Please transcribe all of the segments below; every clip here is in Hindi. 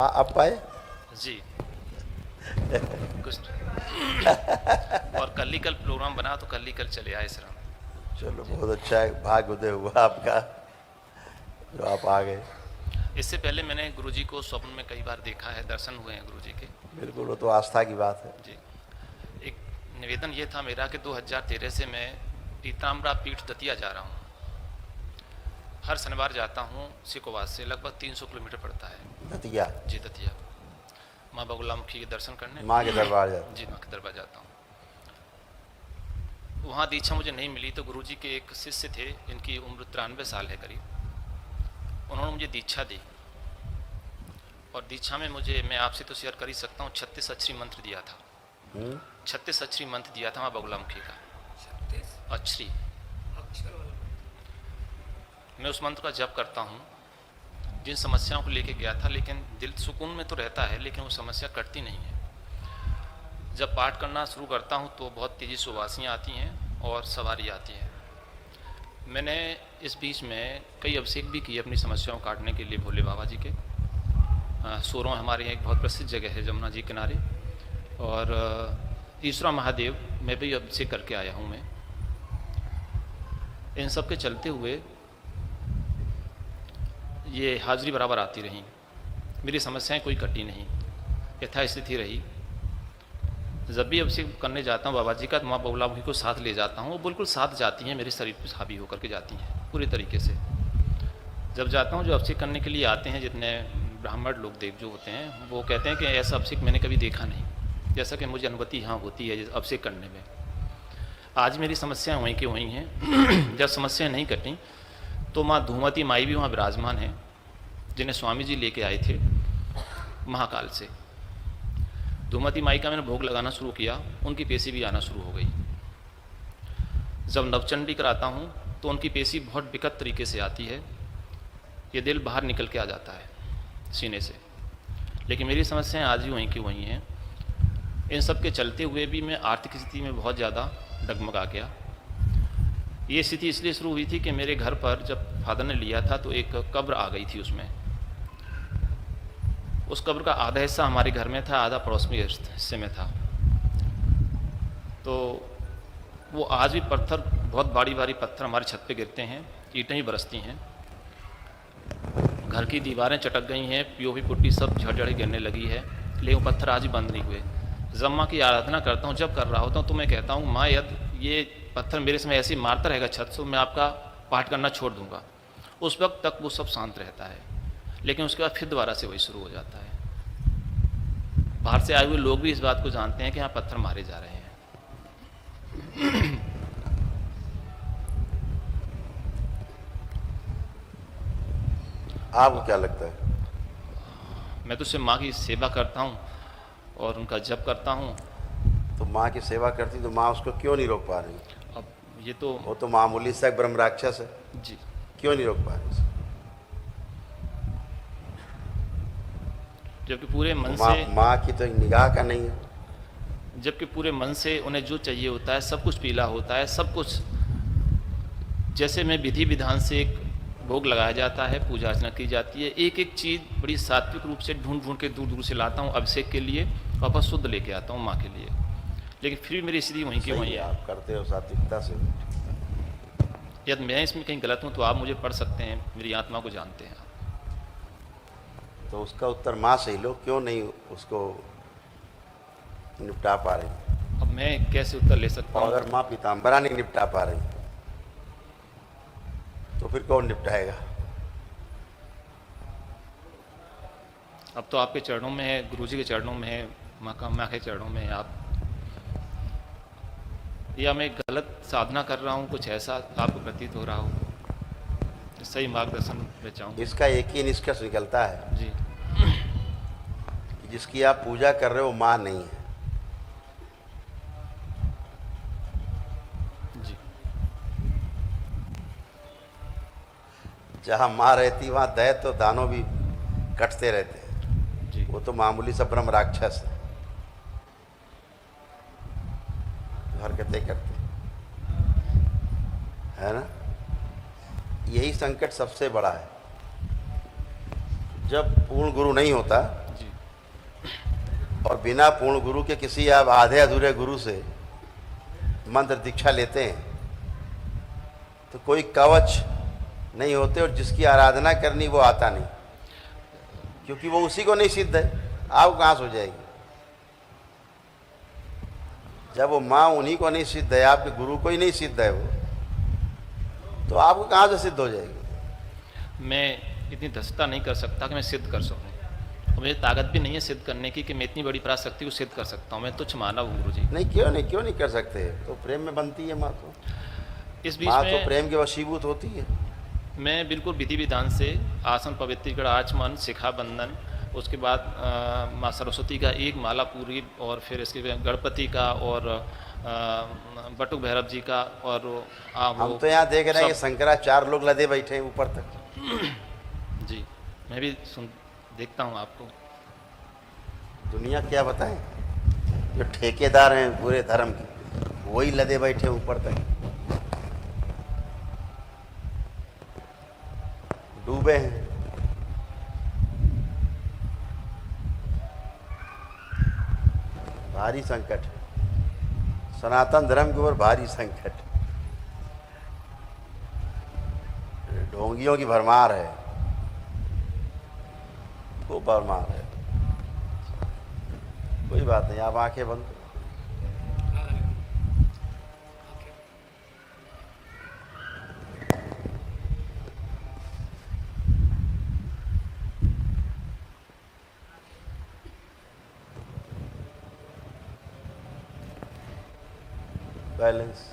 आप पाए जी कुछ और कल ही कल प्रोग्राम बना तो कल ही कल चले आए सर हम। चलो जी। बहुत अच्छा है, भाग्य उदय हुआ आपका जो आप आ गए। इससे पहले मैंने गुरुजी को स्वप्न में कई बार देखा है, दर्शन हुए हैं गुरुजी के। बिल्कुल, वो तो आस्था की बात है। जी। एक निवेदन ये था मेरा कि 2013 से मैं पीताम्बरा पीठ दतिया जा रहा हूँ। हर शनिवार जाता हूँ सिकोवास से, लगभग 300 किलोमीटर पड़ता है। दतिया जी दतिया माँ बगुलामुखी के दर्शन करने। माँ के दरबार जाते। जी माँ के दरबार जाता हूँ। वहाँ दीक्षा मुझे नहीं मिली तो गुरुजी के एक शिष्य थे, इनकी उम्र 93 साल है करीब। उन्होंने मुझे दीक्षा दी और दीक्षा में मुझे, मैं आपसे तो शेयर कर ही सकता हूँ, 36 अक्षरी मंत्र दिया था। 36 अक्षरी मंत्र दिया था माँ बगुलामुखी का। 36 अक्षरी मैं उस मंत्र का जप करता हूँ। जिन समस्याओं को लेके गया था, लेकिन दिल सुकून में तो रहता है, लेकिन वो समस्या कटती नहीं है। जब पाठ करना शुरू करता हूँ तो बहुत तेज़ी से उबासियाँ आती हैं और सवारी आती है। मैंने इस बीच में कई अभिषेक भी किए अपनी समस्याओं काटने के लिए भोले बाबा जी के। सोरों हमारे यहाँ एक बहुत प्रसिद्ध जगह है जमुना जी किनारे, और ईश्वरा महादेव में भी अभिषेक करके आया हूँ मैं। इन सब के चलते हुए ये हाजिरी बराबर आती रही, मेरी समस्याएं कोई कटी नहीं, यथास्थिति रही। जब भी अभिषेक करने जाता हूँ बाबा जी का तो माँ बगुलामुखी को साथ ले जाता हूँ, वो बिल्कुल साथ जाती हैं, मेरे शरीर पर हावी होकर के जाती हैं पूरी तरीके से। जब जाता हूँ, जो अभिषेक करने के लिए आते हैं जितने ब्राह्मण लोग देव जो होते हैं, वो कहते हैं कि ऐसा अभिषेक मैंने कभी देखा नहीं, जैसा कि मुझे अनुभूति यहाँ होती है अभिषेक करने में। आज मेरी समस्याएं वहीं की वहीं हैं। जब समस्याएं नहीं कटी तो माँ धूमवती माई भी वहाँ विराजमान हैं, जिन्हें स्वामी जी लेके आए थे महाकाल से। धूमवती माई का मैंने भोग लगाना शुरू किया, उनकी पेशी भी आना शुरू हो गई। जब नवचंडी कराता हूँ तो उनकी पेशी बहुत विकट तरीके से आती है, ये दिल बाहर निकल के आ जाता है सीने से। लेकिन मेरी समस्याएं आज भी वहीं की वहीं हैं। इन सब के चलते हुए भी मैं आर्थिक स्थिति में बहुत ज़्यादा डगमगा गया। ये स्थिति इसलिए शुरू हुई थी कि मेरे घर पर जब फादर ने लिया था तो एक कब्र आ गई थी उसमें। उस कब्र का आधा हिस्सा हमारे घर में था, आधा पड़ोस में हिस्से में था। तो वो आज भी पत्थर, बहुत भारी भारी पत्थर हमारे छत पे गिरते हैं, ईंटें ही बरसती हैं। घर की दीवारें चटक गई हैं, पीओपी पुट्टी सब झड़ गिरने लगी है, लेकिन पत्थर आज भी बंद नहीं हुए। जब माँ की आराधना करता हूँ, जब कर रहा होता हूँ, तो मैं कहता हूँ माँ यदि ये पत्थर मेरे समय ऐसे मारता रहेगा छत से, मैं आपका पाठ करना छोड़ दूंगा। उस वक्त तक वो सब शांत रहता है, लेकिन उसके बाद फिर दोबारा से वही शुरू हो जाता है। बाहर से आए हुए लोग भी इस बात को जानते हैं कि यहाँ पत्थर मारे जा रहे हैं। आपको क्या लगता है? मैं तो सिर्फ माँ की सेवा करता हूँ और उनका जप करता हूँ। तो माँ की सेवा करती तो माँ उसको क्यों नहीं रोक पा रही? अब ये तो वो तो मामूली सा एक ब्रह्म राक्षस है, जी, क्यों नहीं रोक पा रही? जबकि पूरे मन माँ से, माँ की तो एक निगाह का नहीं है। जबकि पूरे मन से उन्हें जो चाहिए होता है, सब कुछ पीला होता है, सब कुछ जैसे मैं विधि विधान से एक भोग लगाया जाता है, पूजा अर्चना की जाती है, एक एक चीज़ बड़ी सात्विक रूप से ढूंढ ढूंढ के दूर दूर से लाता हूँ अभिषेक के लिए, वापस शुद्ध लेके आता हूँ माँ के लिए। लेकिन फिर भी मेरी स्थिति वहीं की सही वहीं है, है। आप करते हो सात्विकता से। यदि मैं इसमें कहीं गलत हूँ तो आप मुझे पढ़ सकते हैं, मेरी आत्मा को जानते हैं। तो उसका उत्तर माँ से ही लो, क्यों नहीं उसको निपटा पा रही? अब मैं कैसे उत्तर ले सकता और हूँ? अगर माँ पीताम्बरा नहीं निपटा पा रही तो फिर कौन निपटाएगा? अब तो आपके चरणों में है, गुरुजी के चरणों में है, माँ के चरणों में है आप। या मैं गलत साधना कर रहा हूँ, कुछ ऐसा आपको प्रतीत हो रहा हो, सही मार्गदर्शन में चाहूँ। इसका एक ही निष्कर्ष निकलता है जी कि जिसकी आप पूजा कर रहे हो माँ नहीं है। जी जहाँ माँ रहती वहाँ दैत्य तो दानव भी कटते रहते हैं। जी वो तो मामूली सा ब्रह्म राक्षस है, हरकतें करते है ना। यही संकट सबसे बड़ा है। जब पूर्ण गुरु नहीं होता और बिना पूर्ण गुरु के किसी आप आधे अधूरे गुरु से मंत्र दीक्षा लेते हैं तो कोई कवच नहीं होते, और जिसकी आराधना करनी वो आता नहीं, क्योंकि वो उसी को नहीं सिद्ध है, आपको कहाँ से हो जाएगी। जब वो माँ उन्हीं को नहीं सिद्ध है, आपके गुरु को ही नहीं सिद्ध है वो, तो आपको कहाँ से सिद्ध हो जाएगी। मैं इतनी दक्षता नहीं कर सकता कि मैं सिद्ध कर सकूं, और मुझे ताकत भी नहीं है सिद्ध करने की कि मैं इतनी बड़ी पराशक्ति को सिद्ध कर सकता हूं। मैं तुच्छ मानव हूँ गुरु जी। नहीं, क्यों नहीं कर सकते। तो प्रेम में बनती है माँ, तो इस बीच माँ में तो प्रेम के वशीभूत होती है। मैं बिल्कुल विधि विधान से आसन पवित्रीकरण आचमन शिखा बंधन, उसके बाद माँ सरस्वती का एक माला पूरी, और फिर इसके बाद गणपति का और बटुक भैरव जी का, और हम तो यहाँ देख रहे हैं कि शंकराचार्य लोग लदे बैठे हैं ऊपर तक। जी, मैं भी देखता हूँ आपको। दुनिया क्या बताएं, जो ठेकेदार हैं पूरे धर्म के, वही लदे बैठे ऊपर तक, डूबे हैं। भारी संकट, सनातन धर्म के ऊपर भारी संकट, ढोंगियों की भरमार है, खूब भरमार है। कोई बात नहीं, आप आंखें बंद करो। बैलेंस।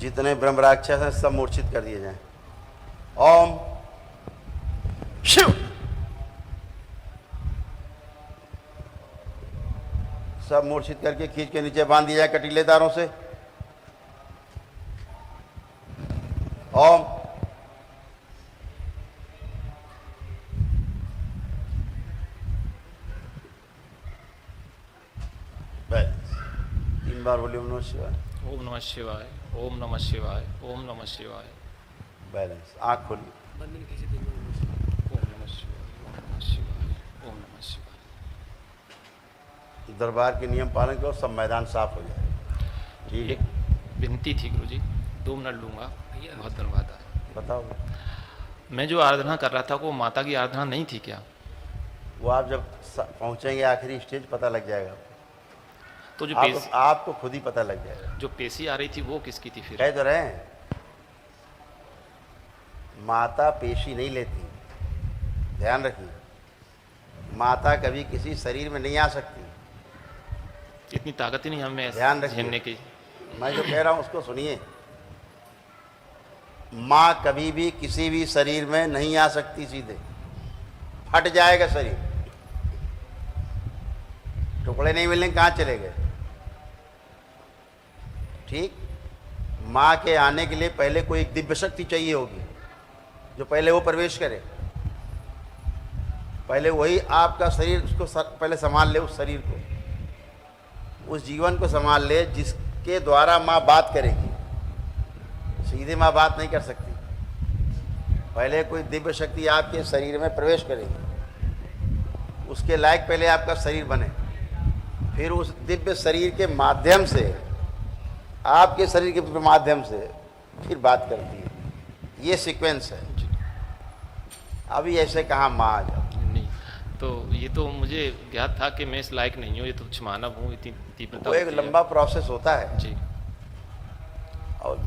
जितने ब्रह्म राक्षस हैं सब मूर्छित कर दिए जाएं। ओम शिव। सब मूर्छित करके खींच के नीचे बांध दिया जाए कटीले तारों से। ओम बैलेंस। 3 बार बोलिए ओम नमः शिवाय। ओम नमः शिवाय, ओम नमः शिवाय, ओम नमः शिवाय। बैलेंस। आँख खोलिए। ओम नमः शिवाय, ओम नमः शिवाय, ओम नमः शिवाय। दरबार के नियम पालन करो, सब मैदान साफ हो जाए। ठीक एक है, विनती थी गुरु जी, 2 मिनट लूँगा, बहुत धन्यवाद। बताओ। मैं जो आराधना कर रहा था वो माता की आराधना नहीं थी क्या? वो आप जब पहुंचेंगे आखिरी स्टेज पता लग जाएगा। तो जो आपको खुद ही पता लग जाएगा। जो पेशी आ रही थी वो किसकी थी फिर? कह तो रहे हैं, माता पेशी नहीं लेती, ध्यान रखिए। माता कभी किसी शरीर में नहीं आ सकती, इतनी ताकत ही नहीं हमें ध्यान रखिए। झेलने की। मैं जो कह रहा हूं उसको सुनिए। माँ कभी भी किसी भी शरीर में नहीं आ सकती, सीधे फट जाएगा शरीर, टुकड़े नहीं मिलने कहाँ चले गए। ठीक, माँ के आने के लिए पहले कोई एक दिव्य शक्ति चाहिए होगी जो पहले वो प्रवेश करे, पहले वही आपका शरीर उसको पहले संभाल ले, उस शरीर को, उस जीवन को संभाल ले जिसके द्वारा माँ बात करेगी। सीधे माँ बात नहीं कर सकती, पहले कोई दिव्य शक्ति आपके शरीर में प्रवेश करेगी, उसके लायक पहले आपका शरीर बने, फिर उस दिव्य शरीर के माध्यम से, आपके शरीर के माध्यम से फिर बात करती है। ये सीक्वेंस है। अभी ऐसे कहाँ माँ आ जाओ। नहीं, तो ये तो मुझे ज्ञात था कि मैं इस लायक नहीं हूँ, ये तो कुछ मानव हूँ, इतनी तीव्रता वो एक होती है। लंबा प्रोसेस होता है जी। और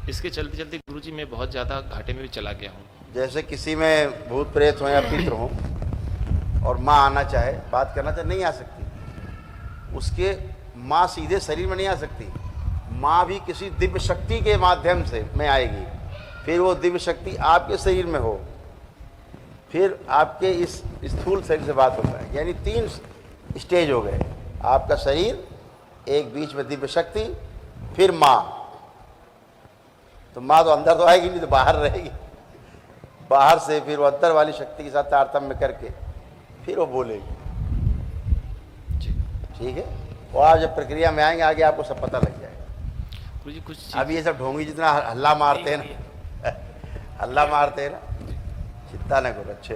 इसके चलते चलते गुरुजी मैं बहुत ज़्यादा घाटे में भी चला गया हूँ। जैसे किसी में भूत प्रेत हो या पितृ हो और माँ आना चाहे, बात करना चाहे, नहीं आ सकती। उसके माँ सीधे शरीर में नहीं आ सकती, माँ भी किसी दिव्य शक्ति के माध्यम से में आएगी, फिर वो दिव्य शक्ति आपके शरीर में हो, फिर आपके इस स्थूल शरीर से बात होता है। यानी 3 स्टेज हो गए, आपका शरीर, एक बीच में दिव्य शक्ति, फिर माँ। तो माँ तो अंदर तो आएगी नहीं, तो बाहर रहेगी, बाहर से फिर वो अंदर वाली शक्ति के साथ तारतम्य करके फिर वो बोलेगी। ठीक है, वो आप जब प्रक्रिया में आएंगे आगे आपको सब पता लग जाएगा। गुरुजी कुछ अब ये सब ढोंगी जितना हल्ला मारते हैं ना, हल्ला मारते हैं ना, चिंता न करो, अच्छे